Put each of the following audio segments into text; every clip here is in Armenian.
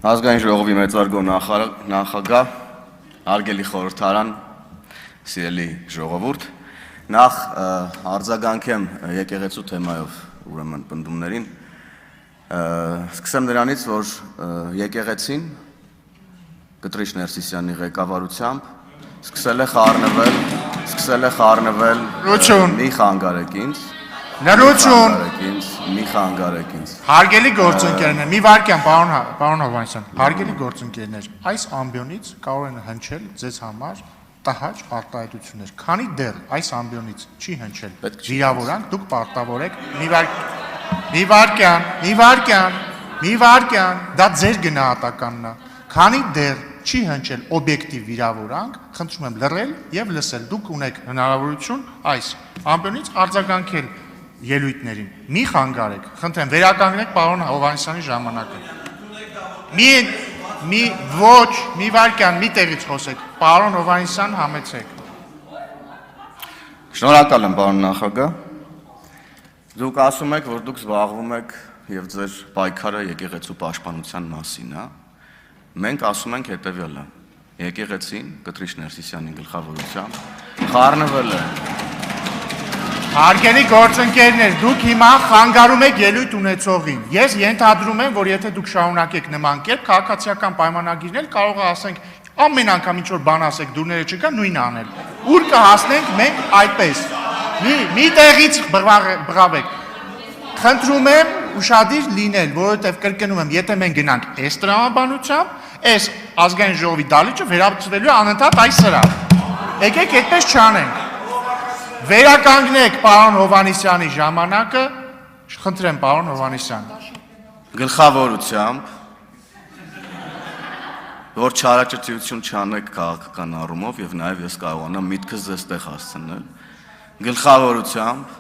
Ազգային ժողովի մեծարգո նախագահ, հարգելի խորհրդարան, սիրելի ժողովուրդ, նախ արձագանքեմ եկեղեցու թեմայով ուրեմն պնդումներին, սկսեմ նրանից, որ եկեղեցին Կտրիշ Ներսիսյանի ղեկավարությամբ սկսել է խառնվել մի խանգարեք ինձ, մի խանգարեք ինձ։ Հարգելի գործընկերներ, մի վարքյան, պարոն Հովհաննիսյան, հարգելի գործընկերներ, այս ամբիոնից կարող են հնչել ձեզ համար տհաճ արտահայտություններ, քանի դեռ այս ամբիոնից չի հնչել վիրավորանք, դուք պարտավոր եք մի վարքյան, դա ձեր գնահատականն է, քանի դեռ չի հնչել օբյեկտիվ վիրավորանք, խնդրում եմ լռել եւ լսել, դուք ունեք հնարավորություն այս ամբիոնից արձագանքել ելույթներին, մի խանգարեք, խնդրեմ, վերականգնեք պարոն Հովհաննիսյանի ժամանակը։ Մի վարքյան, մի տեղից խոսեք, պարոն Հովհաննիսյան, համեցեք։ Շնորհակալ եմ, պարոն նախագահ։ Դուք ասում եք, որ դուք զբաղվում եք եւ ձեր պայքարը եկեղեցու պաշտպանության մասին է։ Մենք ասում ենք հետեւյալը. եկեղեցին Կտրիշ Ներսիսյանի գլխավորությամբ խառնվել է։ Հարգելի գործընկերներ, դուք հիմա խանգարում եք ելույթ ունեցողին։ Ես ենթադրում եմ, որ եթե դուք շարունակեք նման կերպ, քաղաքացիական պայմանագիրներ կարող է ասենք ամեն անգամ ինչ որ բան ասեք, դուրները չկա, նույնը անել։ Ուր կհասնենք մենք այդպես։ Մի տեղից բռավեք։ Խնդրում եմ ուշադիր լինել, որովհետև կրկնում եմ, եթե մենք գնանք այս տրամաբանությամբ, այս ազգային ժողովի դալիճը վերաբացվելու է անընդհատ այս սրահ։ Եկեք այդպես չանենք։ Վերականգնեք պարոն Հովհաննիսյանի ժամանակը, խնդրեմ պարոն Հովհաննիսյան։ Գլխավորությամբ, որ չարաճճիություն չանեք քաղաքական առումով եւ նաեւ ես կարողանամ միտքս ձեզ տեղ հասցնել, գլխավորությամբ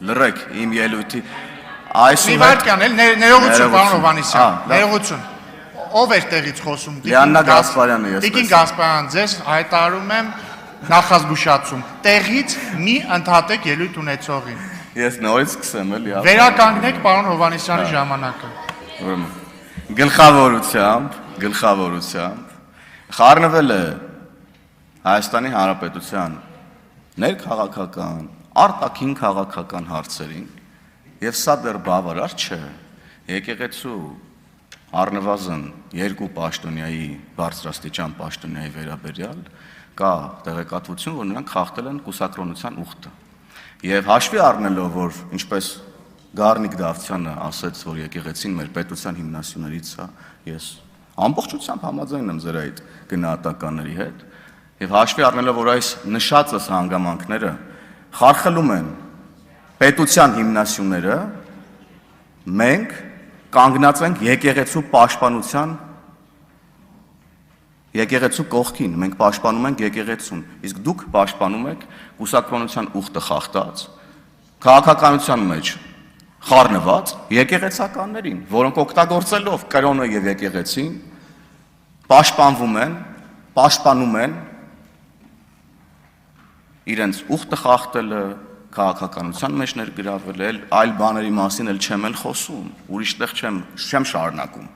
լռեք իմ ելույթի Մի վարքյան էլ ներողություն պարոն Հովհաննիսյան, ներողություն։ Ով էր տեղից խոսում։ Լիաննա Գասպարյանը ես։ Տիկին Գասպարյան, ձեզ հայտարարում եմ նախազգուշացում, տեղից մի ընդհատեք ելույթ ունեցողին։ Ես նորից սկսեմ էլի։ Վերականգնեք պարոն Հովհաննիսյանի ժամանակը։ Գլխավորությամբ խառնվել է Հայաստանի Հանրապետության ներքաղաքական, արտաքին քաղաքական հարցերին, եւ սա դեռ բավարար չէ։ Եկեղեցու առնվազն երկու պաշտոնյայի բարձրաստիճան պաշտոնյայի վերաբերյալ կա տեղեկատվություն, որ նրանք խախտել են կուսակրոնության ուխտը։ Եվ հաշվի առնելով, որ ինչպես Գառնիկ Դավթյանը ասաց, որ եկեղեցին մեր պետության հիմնասյուներից է, ես ամբողջությամբ համաձայն եմ ձեր այդ գնահատականների հետ, եւ հաշվի առնելով, որ այս նշածս հանգամանքները խարխլում են պետության հիմնասյուները, մենք կանգնած ենք եկեղեցու պաշտպանության եկեղեցու կողքին, մենք պաշտպանում ենք եկեղեցուն, իսկ դուք պաշտպանում եք կուսակրոնության ուխտը խախտած, քաղաքականության մեջ խառնված եկեղեցականներին, որոնք օգտագործելով կրոնը եւ եկեղեցին պաշտպանում են իրենց ուխտը խախտելը, քաղաքականության մեջ ներգրավել է, այլ բաների մասին էլ չեմ խոսում, ուրիշ տեղ չեմ շարունակում։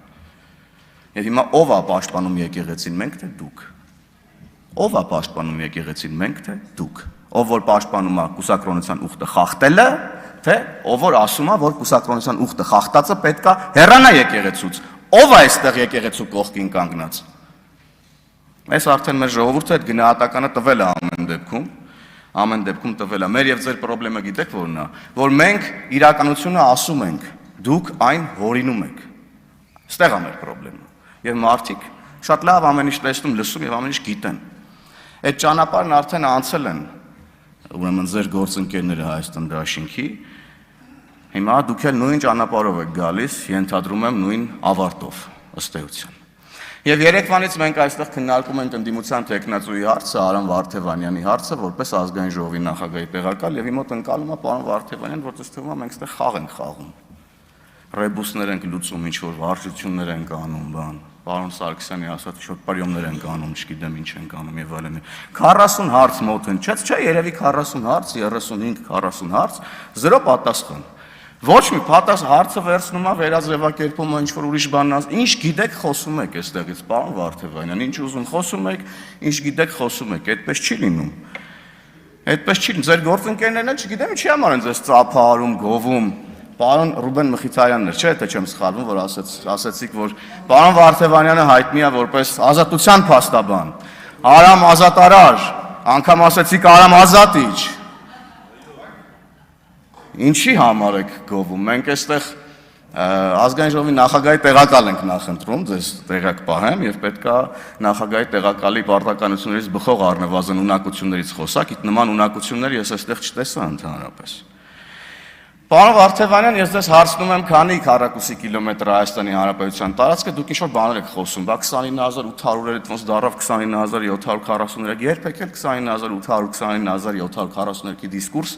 Եվ հիմա ով է պաշտպանում եկեղեցին, մենք թե դուք։ Ով է պաշտպանում եկեղեցին, մենք թե դուք։ Ով որ պաշտպանում է կուսակրոնության ուխտը խախտելը, թե ով որ ասում է, որ կուսակրոնության ուխտը խախտածը պետք է հեռանա եկեղեցուց։ Ով է այստեղ եկեղեցու կողքին կանգնած։ Այս արդեն մեր ժողովուրդը այդ գնահատականը տվել է ամեն դեպքում տվել է։ Մեր եւ ձեր խնդրումը գիտեք որն է, որ մենք իրականությունը ասում ենք, դուք այն հորինում եք։ Ստեղ է մեր խնդրումը։ Եվ մարդիկ շատ լավ ամեն ինչ տեսնում, լսում եւ ամեն ինչ գիտեն։ Այդ ճանապարհն արդեն անցել են, ուրեմն ձեր գործընկերները Հայաստան դաշինքի։ Հիմա դուք էլ նույն ճանապարհով եք գալիս, ենթադրում եմ նույն ավարտով, ըստ էության։ Եվ երեկվանից մենք այստեղ քննարկում ենք ընդդիմության տեխնացուի հարցը, Արամ Վարդևանյանի հարցը, որպես ազգային ժողովի նախագահի տեղակալ, եւ իմոտ ընկալում է պարոն Վարդևանյան, որ ըստ թվում է մենք այստեղ խաղ ենք խաղում։ Ռեբուսներ ենք լուծում, ինչ որ վարժություններ ենք անում, բան։ Պարոն Սարգսյանի ասած ինչ որ պարյոմներ ենք անում, չգիտեմ ինչ ենք անում եւ այլն։ 40 հարց մոտ հնչեց, չէ, երևի 40 հարց, 35, 40 հարց, 0 պատասխան։ Ոչ մի հարցը վերցնում է վերաձևակերպում ինչ որ ուրիշ բան, ինչ գիտեք խոսում եք այստեղից, պարոն Վարդևանյան, ինչ ուզում խոսում եք, ինչ գիտեք խոսում եք, այդպես չի լինում։ Այդպես չի լինում, ձեր գործընկերներն էլ չգիտեմ ինչի համար են ձեզ ծափահարում, գովում։ Պարոն Ռուբեն Մխիթարյանն էր, չէ՞, թե չեմ սխալվում, որ ասեցիք, որ պարոն Վարդևանյանը հայտնի է որպես ազատության փաստաբան, Արամ ազատարար, անգամ ասեցիք Արամ ազատիչ։ Ինչի համար եք գովում։ Մենք այստեղ ազգային ժողովի նախագահի տեղակալ ենք նախընտրում, ձեզ տեղակ պահեմ եւ պետքա նախագահի տեղակալի պարտականություններից բխող առնվազն ունակություններից խոսակ, իդ նման ունակություններ ես այստեղ չտեսա ընդհանրապես։ Պարոն Վարդևանյան, ես ձեզ հարցնում եմ, քանի քառակուսի կիլոմետր Հայաստանի Հանրապետության տարածքը դուք ինչ-որ բաներ եք խոսում, բա 29800-ը ոնց դառավ 29743, երբեք էլ 29800-29743-ի դիսկուրս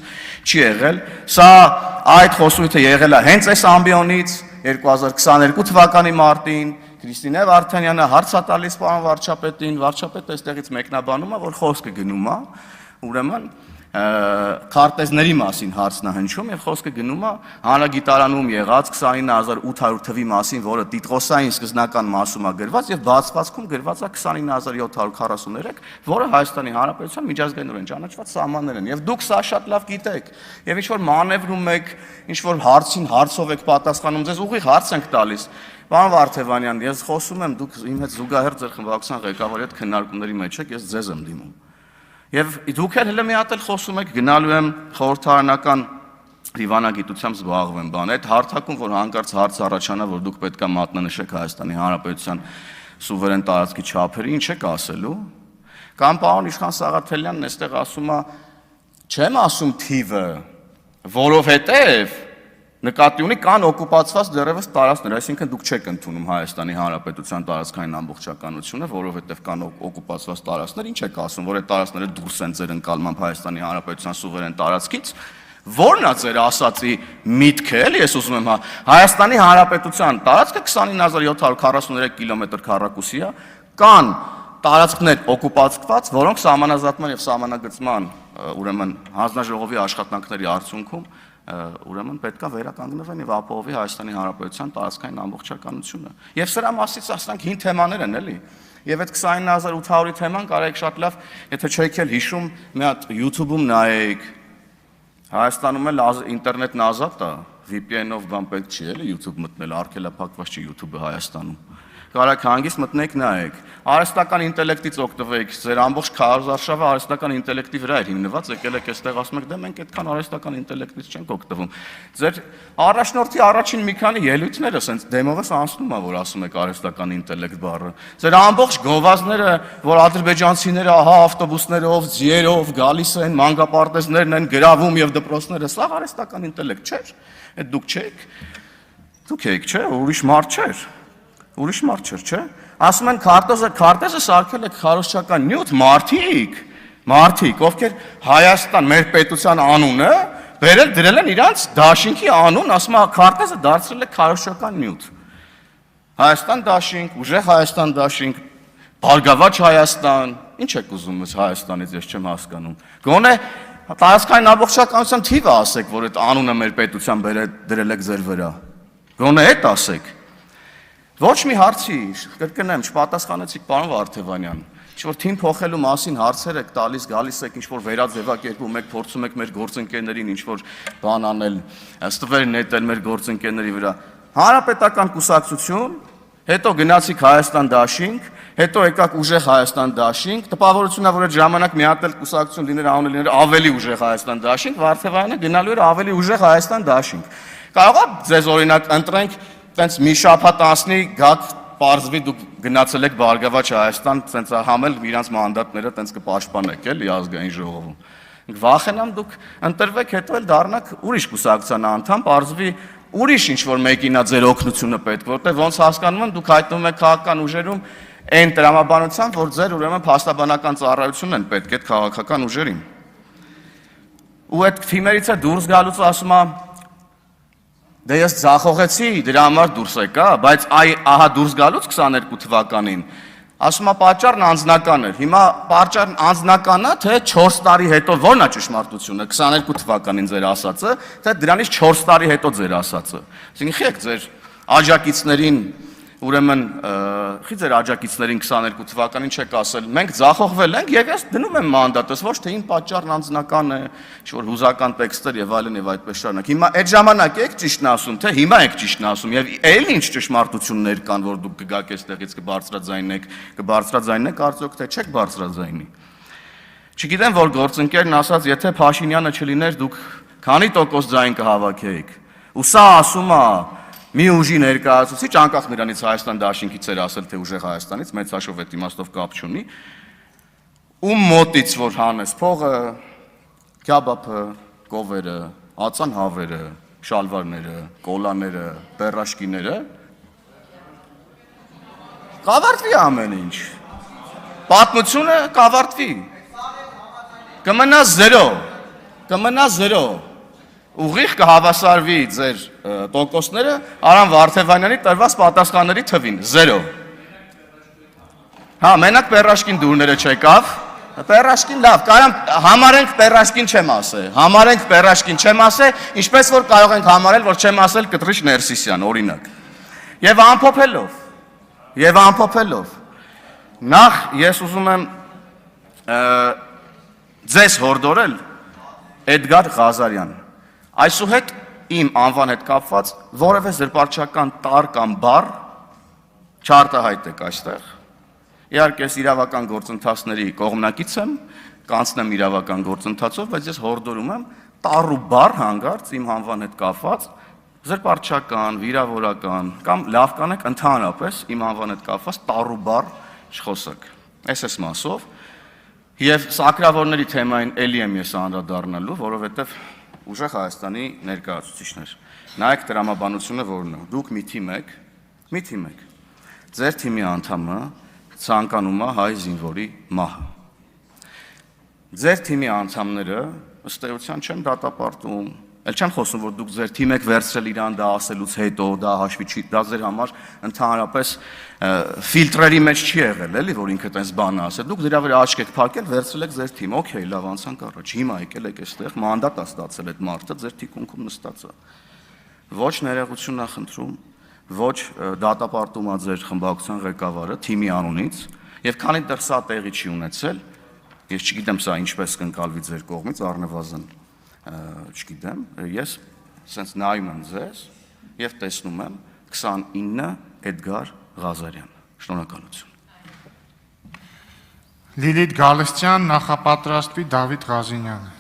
չի եղել։ Սա այդ խոսույթը եղել է հենց այս ամբիոնից 2022 թվականի մարտին, Քրիստինե Վարդանյանը հարց է տալիս պարոն վարչապետին, վարչապետը այստեղից մեկնաբանում է, որ խոսքը գնում է, ուրեմն քարտեզների մասին հարցն է հնչում եւ խոսքը գնում է հանրագիտարանում եղած 29800 թվի մասին, որը տիտղոսային սկզբնական մասում է գրված եւ բացվածքում գրված է 29743, որը Հայաստանի Հանրապետության միջազգայինորեն ճանաչված սահմաններ են եւ դուք սա շատ լավ գիտեք եւ ինչ որ մանևրում եք, ինչ որ հարցին հարցով եք պատասխանում, ձեզ ուղիղ հարց ենք տալիս։ Պարոն Վարդևանյան, ես խոսում եմ, դուք իմ հետ զուգահեռ ձեր խմբակցության ղեկավարի հետ քննարկումների մեջ եք, ես ձեզ եմ դիմում։ Եվ դուք էլ հենց մի հատ էլ խոսում եք, գնալու եմ խորհրդարանական դիվանագիտությամբ զբաղվեմ բան։ Այդ հարթակում, որ հանկարծ հարց առաջանա, որ դուք պետք է մատնանշեք Հայաստանի Հանրապետության սուվերեն տարածքի չափերը, ինչ եք ասելու։ Կամ պարոն Իշխան Սաղաթելյանն այստեղ ասում է, չեմ ասում թիվը, որովհետև նկատի ունի կան օկուպացված դեռևս տարածքներ, այսինքն դուք չեք ընդունում Հայաստանի Հանրապետության տարածքային ամբողջականությունը, որովհետև կան օկուպացված տարածքներ, ինչ եք ասում, որ այդ տարածքները դուրս են ձեր ընկալմամբ Հայաստանի Հանրապետության սուվերեն տարածքից, որն է ձեր ասացի միտքը, էլի ես ուզում եմ, Հայաստանի Հանրապետության տարածքը 29743 կիլոմետր քառակուսի է, կան տարածքներ օկուպացված, որոնք սահմանազատման եւ սահմանագծման, ուրեմն հանձնաժողովի աշխատանքների արդյունքում ուրեմն պետքա վերականգնվեն եւ ապահովի Հայաստանի Հանրապետության տարածքային ամբողջականությունը։ Եվ սրա մասից ասենք հին թեմաներ են, էլի։ Եվ այդ 29800-ի թեման կարեք շատ լավ, եթե չեք էլ հիշում, մի հատ YouTube-ում նայեք։ Հայաստանում էլ ինտերնետն ազատ է, VPN-ով բան պետք չի, էլի YouTube մտնել, արգելափակված չի YouTube-ը Հայաստանում։ Կարեք հանգիստ մտնեք նայեք։ Արհեստական ինտելեկտից օգտվեք, ձեր ամբողջ քարոզարշավը արհեստական ինտելեկտի վրա է հիմնված, եկել եք այստեղ ասում եք, դե մենք այդքան արհեստական ինտելեկտից չենք օգտվում։ Ձեր առաջնորդի առաջին մի քանի ելույթները ասենց դեմովս անցնում է, որ ասում եք արհեստական ինտելեկտ բառը։ Ձեր ամբողջ գովազները, որ ադրբեջանցիները ահա ավտոբուսներով, ձիերով գալիս են, մանկապարտեզներն են գրավում եւ դպրոցները, սա արհեստական ինտելեկտ չէ։ Այդ դուք չեք։ Դուք եք, չէ, ուրիշ մարդ չէ։ Ուրիշ մարդ չէ, չէ։ Ասում են քարտեզը սարքել եք քարոզչական նյութ, մարդիկ, ովքեր Հայաստան մեր պետության անունը դրել են իրանց դաշինքի անուն, ասում է քարտեզը դարձրել է քարոզչական նյութ։ Հայաստան դաշինք, ուժեղ Հայաստան դաշինք, Բարգավաճ Հայաստան, ինչ եք ուզում ես Հայաստանից, ես չեմ հասկանում։ Գոնե տարածքային ամբողջականության թիվը ասեք, որ այդ անունը մեր պետության դրել եք ձեր վրա։ Գոնե այդ ասեք։ Ոչ մի հարցի, կրկնեմ, չպատասխանեցիք պարոն Վարդևանյան, ինչ-որ թիմ փոխելու մասին հարցեր եք տալիս, գալիս եք ինչ-որ վերաձևակերպում եք, փորձում եք մեր գործընկերներին ինչ-որ բան անել, ստվեր նետել մեր գործընկերների վրա։ Հանրապետական կուսակցություն, հետո գնացիք Հայաստան դաշինք, հետո եկաք ուժեղ Հայաստան դաշինք, տպավորությունն է, որ այդ ժամանակ մի հատ էլ կուսակցություն լիներ անունը լիներ ավելի ուժեղ Հայաստան դաշինք, Վարդևանյանը գնալու էր ավելի ուժեղ Հայաստան դաշինք։ Կարող է ձեզ օրինակ ընտրենք տենց մի շաբաթ անցնի, գաք պարզվի դուք գնացել եք Բարգավաճ Հայաստան, տենց համել իրանց մանդատները տենց կպաշտպանեք էլի ազգային ժողովում։ Վախենամ դուք ընտրվեք, հետո էլ դառնաք ուրիշ կուսակցության անդամ, պարզվի ուրիշ ինչ-որ մեկինա ձեր օգնությունը պետք, որտեղ ոնց հասկանում եմ դուք հայտնվում եք քաղաքական ուժերում այն տրամաբանությամբ, որ ձեր ուրեմն փաստաբանական ծառայությունն են պետք այդ քաղաքական ուժերին։ Ու այդ թիմերից է դուրս գալուց ասում է դե ես ձախողեցի, դրա համար դուրս եկա, բայց ահա դուրս գալուց 22 թվականին Ասում է պատճառն անձնական էր։ Հիմա պատճառն անձնականա, թե 4 տարի հետո ո՞րն է ճշմարտությունը, 22 թվականին ձեր ասածը, թե դրանից 4 տարի հետո ձեր ասածը։ Այսինքն խեք ձեր աջակիցներին, ուրեմն խի ձեր աջակիցներին 22 թվականին չեք ասել, մենք ձախողվել ենք եւ ես դնում եմ մանդատս, ոչ թե իմ պատճառն անձնական է, ինչ-որ հուզական տեքստեր եւ այլն եւ այդպես շարունակ։ Հիմա այդ ժամանակ եք ճիշտն ասում, թե հիմա եք ճիշտն ասում եւ այլ ինչ ճշմարտություններ կան, որ դուք կգաք այստեղից կբարձրաձայնեք արդյոք թե չեք բարձրաձայնի։ Չգիտեմ, որ գործընկերն ասաց, եթե Փաշինյանը չլիներ, դուք քանի տոկոս ձայն կհավաքեիք։ Ու սա ասում է մի ուժի ներկայացուցիչ, անկախ նրանից Հայաստան դաշինքից էր ասել, թե ուժեղ Հայաստանից, մեծ հաշվով այդ իմաստով կապ չունի, ում մոտից որ հանես փողը, քյաբաբը, կովերը, ածան հավերը, շալվարները, կոլաները, բեռաշկիները, կավարտվի ամեն ինչ։ Պատմությունը կավարտվի։ Կմնա 0։ Ուղիղ կհավասարվի ձեր տոկոսները Արամ Վարդևանյանի տրված պատասխանների թվին 0։ Հա, մենակ պերաշկին դուրները չեկավ, պերաշկին լավ, կարամ համարենք պերաշկին չեմ ասե, ինչպես որ կարող ենք համարել, որ չեմ ասել Կտրիչ Ներսիսյան, օրինակ։ Եվ ամփոփելով, նախ ես ուզում եմ ձեզ հորդորել Էդգար Ղազարյան։ Այսուհետ իմ անվան հետ կապված որևէ զրպարտչական տար կամ բառ չարտահայտեք այստեղ։ Իհարկե ես իրավական գործընթացների կողմնակից եմ, կանցնեմ իրավական գործընթացով, բայց ես հորդորում եմ տառ ու բառ հանգարց իմ անվան հետ կապված զրպարտչական, վիրավորական կամ լավ կանեք ընդհանրապես իմ անվան հետ կապված տառ ու բառ չխոսեք։ Այս մասով եւ սակրավորների թեմային էլի եմ ես անդրադառնալու, որովհետեւ ուժեղ Հայաստանի ներկայացուցիչներ։ Նայեք տրամաբանությունը որն է։ Դուք մի թիմ եք։ Ձեր թիմի անդամը ցանկանում է հայ զինվորի մահը։ Ձեր թիմի անդամները ըստ էության չեն դատապարտում, ել չեմ խոսում, որ դուք ձեր թիմ եք վերցրել իրան դա ասելուց հետո, դա հաշվի չի, դա ձեր համար ընդհանրապես ֆիլտրերի մեջ չի եղել, էլի, որ ինքը տես բանը ասել։ Դուք դրա վրա աչք եք փակել, վերցրել եք ձեր թիմ, օքեյ, լավ, անցանք առաջ։ Հիմա եկել եք այստեղ, մանդատ է ստացել այդ մարդը, ձեր թիկունքում նստած է։ Ոչ ներողություն ա խնդրում, ոչ դատապարտում ա ձեր խմբակցության ղեկավարը թիմի անունից, եւ քանի դեռ սա տեղի չի ունեցել, ես չգիտեմ սա ինչպես կընկալվի ձեր կողմից, առնվազն չգիտեմ, ես սենց նայում եմ ձեզ եւ տեսնում եմ 29 Էդգար Ղազարյան։ Շնորհակալություն։ Լիլիթ Գալստյան, նախապատրաստվի Դավիթ Ղազինյանը։